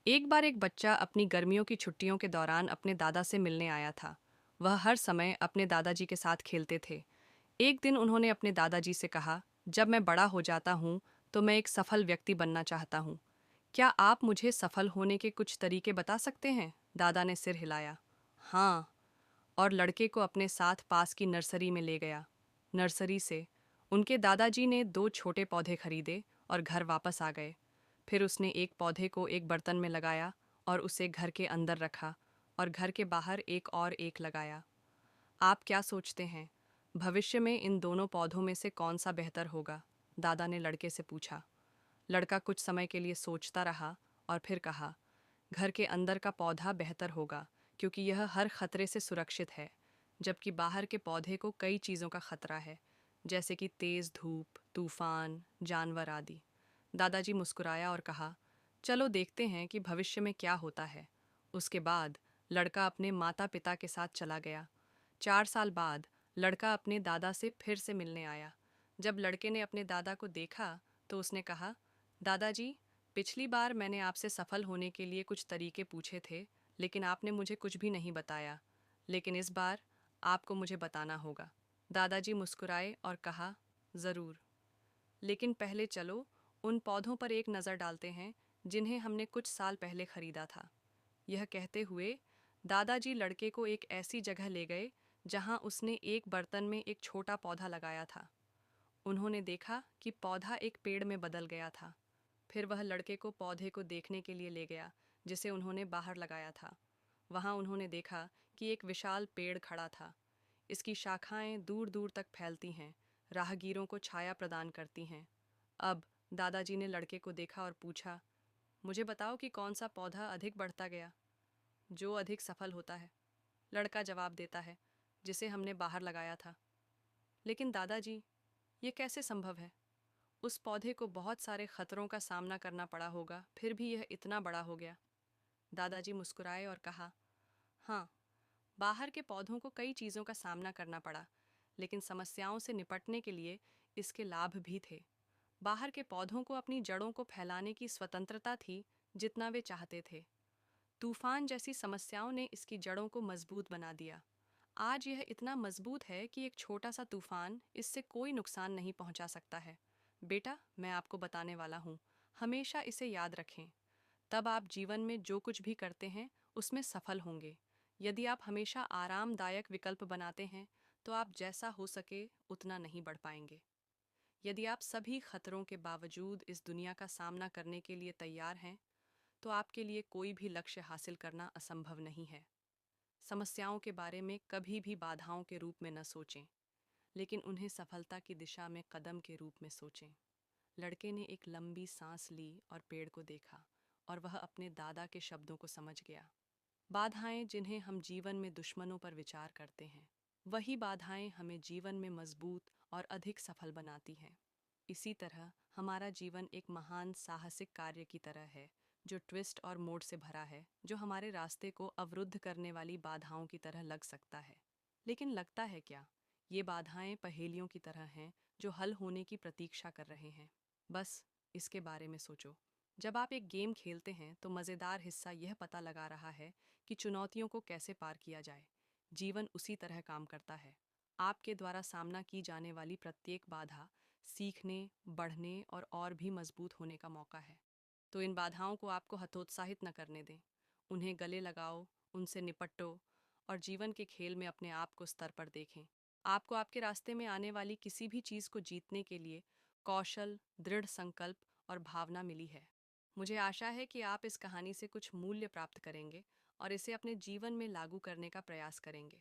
एक बार एक बच्चा अपनी गर्मियों की छुट्टियों के दौरान अपने दादा से मिलने आया था। वह हर समय अपने दादाजी के साथ खेलते थे। एक दिन उन्होंने अपने दादाजी से कहा, जब मैं बड़ा हो जाता हूँ तो मैं एक सफल व्यक्ति बनना चाहता हूँ। क्या आप मुझे सफल होने के कुछ तरीके बता सकते हैं? दादा ने सिर हिलाया। हाँ। और लड़के को अपने साथ पास की नर्सरी में ले गया। नर्सरी से उनके दादाजी ने दो छोटे पौधे खरीदे और घर वापस आ गए। फिर उसने एक पौधे को एक बर्तन में लगाया और उसे घर के अंदर रखा और घर के बाहर एक लगाया। आप क्या सोचते हैं, भविष्य में इन दोनों पौधों में से कौन सा बेहतर होगा? दादा ने लड़के से पूछा। लड़का कुछ समय के लिए सोचता रहा और फिर कहा, घर के अंदर का पौधा बेहतर होगा क्योंकि यह हर खतरे से सुरक्षित है, जबकि बाहर के पौधे को कई चीज़ों का खतरा है, जैसे कि तेज़ धूप, तूफान, जानवर आदि। दादाजी मुस्कुराया और कहा, चलो देखते हैं कि भविष्य में क्या होता है। उसके बाद लड़का अपने माता पिता के साथ चला गया। 4 साल बाद लड़का अपने दादा से फिर से मिलने आया। जब लड़के ने अपने दादा को देखा तो उसने कहा, दादाजी, पिछली बार मैंने आपसे सफल होने के लिए कुछ तरीके पूछे थे, लेकिन आपने मुझे कुछ भी नहीं बताया। लेकिन इस बार आपको मुझे बताना होगा। दादाजी मुस्कुराए और कहा, ज़रूर। लेकिन पहले चलो उन पौधों पर एक नज़र डालते हैं जिन्हें हमने कुछ साल पहले खरीदा था। यह कहते हुए दादाजी लड़के को एक ऐसी जगह ले गए जहां उसने एक बर्तन में एक छोटा पौधा लगाया था। उन्होंने देखा कि पौधा एक पेड़ में बदल गया था। फिर वह लड़के को पौधे को देखने के लिए ले गया जिसे उन्होंने बाहर लगाया था। वहां उन्होंने देखा कि एक विशाल पेड़ खड़ा था। इसकी शाखाएं दूर दूर तक फैलती हैं, राहगीरों को छाया प्रदान करती हैं। अब दादाजी ने लड़के को देखा और पूछा, मुझे बताओ कि कौन सा पौधा अधिक बढ़ता गया? जो अधिक सफल होता है, लड़का जवाब देता है, जिसे हमने बाहर लगाया था। लेकिन दादाजी, ये कैसे संभव है? उस पौधे को बहुत सारे खतरों का सामना करना पड़ा होगा, फिर भी यह इतना बड़ा हो गया। दादाजी मुस्कुराए और कहा, हाँ, बाहर के पौधों को कई चीज़ों का सामना करना पड़ा, लेकिन समस्याओं से निपटने के लिए इसके लाभ भी थे। बाहर के पौधों को अपनी जड़ों को फैलाने की स्वतंत्रता थी, जितना वे चाहते थे। तूफान जैसी समस्याओं ने इसकी जड़ों को मजबूत बना दिया। आज यह इतना मजबूत है कि एक छोटा सा तूफान इससे कोई नुकसान नहीं पहुंचा सकता है। बेटा, मैं आपको बताने वाला हूँ, हमेशा इसे याद रखें। तब आप जीवन में जो कुछ भी करते हैं उसमें सफल होंगे। यदि आप हमेशा आरामदायक विकल्प बनाते हैं तो आप जैसा हो सके उतना नहीं बढ़ पाएंगे। यदि आप सभी खतरों के बावजूद इस दुनिया का सामना करने के लिए तैयार हैं तो आपके लिए कोई भी लक्ष्य हासिल करना असंभव नहीं है। समस्याओं के बारे में कभी भी बाधाओं के रूप में न सोचें, लेकिन उन्हें सफलता की दिशा में कदम के रूप में सोचें। लड़के ने एक लंबी सांस ली और पेड़ को देखा, और वह अपने दादा के शब्दों को समझ गया। बाधाएं जिन्हें हम जीवन में दुश्मनों पर विचार करते हैं, वही बाधाएं हमें जीवन में मजबूत और अधिक सफल बनाती हैं। इसी तरह हमारा जीवन एक महान साहसिक कार्य की तरह है, जो ट्विस्ट और मोड़ से भरा है, जो हमारे रास्ते को अवरुद्ध करने वाली बाधाओं की तरह लग सकता है। लेकिन लगता है क्या? ये बाधाएं पहेलियों की तरह हैं जो हल होने की प्रतीक्षा कर रहे हैं। बस इसके बारे में सोचो। जब आप एक गेम खेलते हैं तो मज़ेदार हिस्सा यह पता लगा रहा है कि चुनौतियों को कैसे पार किया जाए। जीवन उसी तरह काम करता है। आपके द्वारा सामना की जाने वाली प्रत्येक बाधा सीखने, बढ़ने और भी मजबूत होने का मौका है। तो इन बाधाओं को आपको हतोत्साहित न करने दें। उन्हें गले लगाओ, उनसे निपटो और जीवन के खेल में अपने आप को स्तर पर देखें। आपको आपके रास्ते में आने वाली किसी भी चीज़ को जीतने के लिए कौशल, दृढ़ संकल्प और भावना मिली है। मुझे आशा है कि आप इस कहानी से कुछ मूल्य प्राप्त करेंगे और इसे अपने जीवन में लागू करने का प्रयास करेंगे।